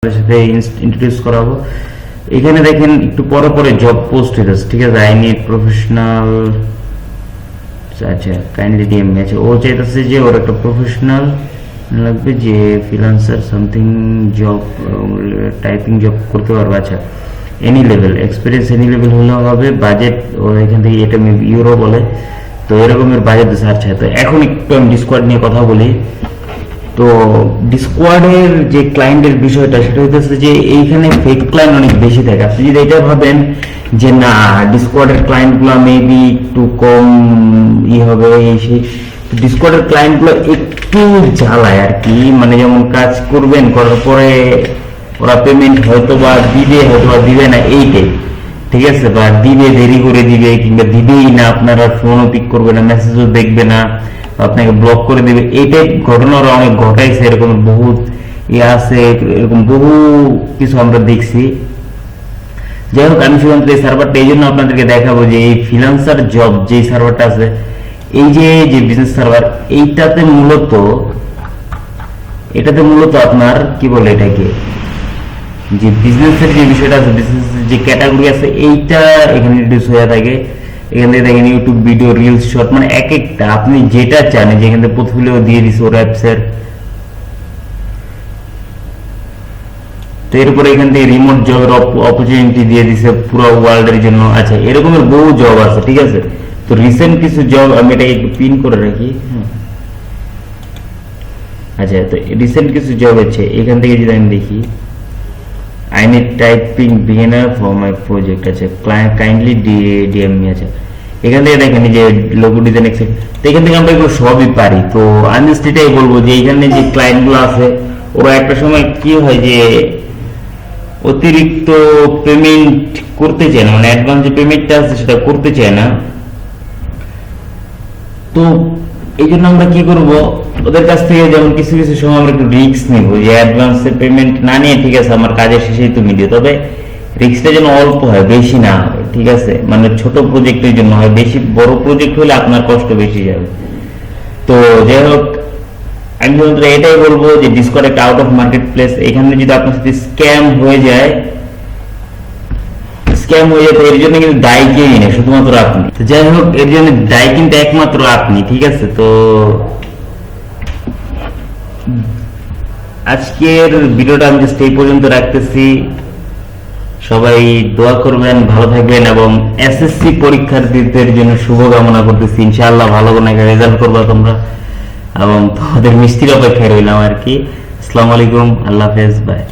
সাথে ইন্ট্রোডিউস করাবো। এখানে দেখেন একটু পরে পরে জব পোস্ট হইতেছে, ঠিক আছে। আই নিড প্রফেশনাল, আচ্ছা কাইন্ডলি ডিএম আছে। ও চাইতেছে যে ওর একটা প্রফেশনাল লাগবে, যে freelancer something job, typing job করতে পারবে। আচ্ছা any level experience, any level হলেও হবে। বাজেট ও এখান থেকে এটা ইউরো বলে, তো এরকমের বাজেট দিচ্ছে। আচ্ছা তো এখন একটু আমি ডিসকর্ড নিয়ে কথা বলি। তো ডিসকর্ডের যে ক্লায়েন্টের বিষয়টা, সেটা হইতেছে যে এইখানে ফেক ক্লায়েন্ট অনেক বেশি থাকে। আপনি যদি এটা ভাবেন যে না ডিসকর্ডের ক্লায়েন্টগুলো মেবি একটু কম হবে, সেই ডিসকর্ডের ক্লায়েন্টগুলো একটু জ্বালায় আর কি। মানে যেমন কাজ করবেন, করার পরে ওরা পেমেন্ট হয়তো বা দিবে, হয়তো বা দিবে না, এইটাই, ঠিক আছে। বা দিবে দেরি করে দিবে, কিংবা দিবেই না, আপনারা ফোনও পিক করবে না, মেসেজও দেখবে না, আপনাকে ব্লক করে দিবে। এইটাই ঘটনা ওরা অনেক ঘটাইছে, এরকম বহুত আছে, এরকম বহু কিছু আমরা দেখছি। যাই হোক, আমি শুধুমাত্র এই সার্ভারটা এই জন্য আপনাদেরকে দেখাবো যে এই ফ্রিল্যান্সার জব যে সার্ভারটা আছে, এই যে বিজনেস সার্ভার, এটাতে মূলত আপনার কি বলে এটাকে, যে বিজনেসের যে বিষয়টা আছে, বিজনেসের যে ক্যাটাগরি আছে, এইটা এখানে ইন্ট্রোডিউস হয়ে থাকে। এখান থেকে দেখেন ইউটিউব ভিডিও, রিলস, শর্ট, মানে এক একটা আপনি যেটা চান, যেখান থেকে পোর্টফোলিও দিয়ে দিছে ওর অ্যাপসের। তো এরপরে এখান থেকে রিমোট জবের অপরচুনিটি দিয়ে দিছে পুরো ওয়ার্ল্ডের জন্য। আচ্ছা এরকমের বহু জব আছে, ঠিক আছে। তো রিসেন্ট কিছু জব আমি এটা একটু পিন করে রাখি। আচ্ছা তো রিসেন্ট কিছু জব আছে এখান থেকে যদি আমি দেখি, I need typing beginner for my project, আছে ক্লায়েন্ট কাইন্ডলি ডিএম মি। আছে এখান থেকে দেখেন যে লোগো ডিজাইন এক্সেট, তো এখান থেকে আমরা এগুলো সবই পারি। তো আমি সেটাই বলবো যে এখানে যে ক্লায়েন্টগুলো আছে, ওরা একটা সময় কি হয় যে অতিরিক্ত পেমেন্ট করতে চায় না, মানে অ্যাডভান্স যে পেমেন্টটা আছে সেটা করতে চায় না। তো এই জন্য আমরা কি করব, ওদের কাছ থেকে যেমন কিছু কিছু সময় আমরা একটু রিস্ক নিব, যে অ্যাডভান্সে পেমেন্ট না নিয়ে ঠিক আছে আমার কাজের শেষেই তুমি দিও, তবে রিস্কটা যেন অল্প হয়, বেশি না হয়, ঠিক আছে। মানে ছোট প্রজেক্টের জন্য হয়, বেশি বড় প্রজেক্ট হলে আপনার কষ্ট বেশি যাবে। তো যাই হোক, আমি শুধু এটাই বলবো যে ডিসকর্ড একটা আউট অফ মার্কেট প্লেস। এখানে যদি আপনার সাথে স্ক্যাম হয়ে যায়, তো এর জন্য কিন্তু দায়ী কেউই নেই, শুধুমাত্র আপনি। তো যাই হোক, এর জন্য দায়ী কিন্তু একমাত্র আপনি, ঠিক আছে। তো আজকের ভিডিওটা আমি জাস্ট এই পর্যন্ত রাখতেছি। সবাই দোয়া করবেন, ভালো থাকবেন, এবং এসএসসি পরীক্ষার্থীদের জন্য শুভকামনা করতেছি। ইনশাআল্লাহ ভালো কোনো একটা রেজাল্ট করবা তোমরা, এবং তোমাদের মিষ্টির অপেক্ষায় রইলাম আর কি। আসসালামু আলাইকুম, আল্লাহ হাফেজ, বাই।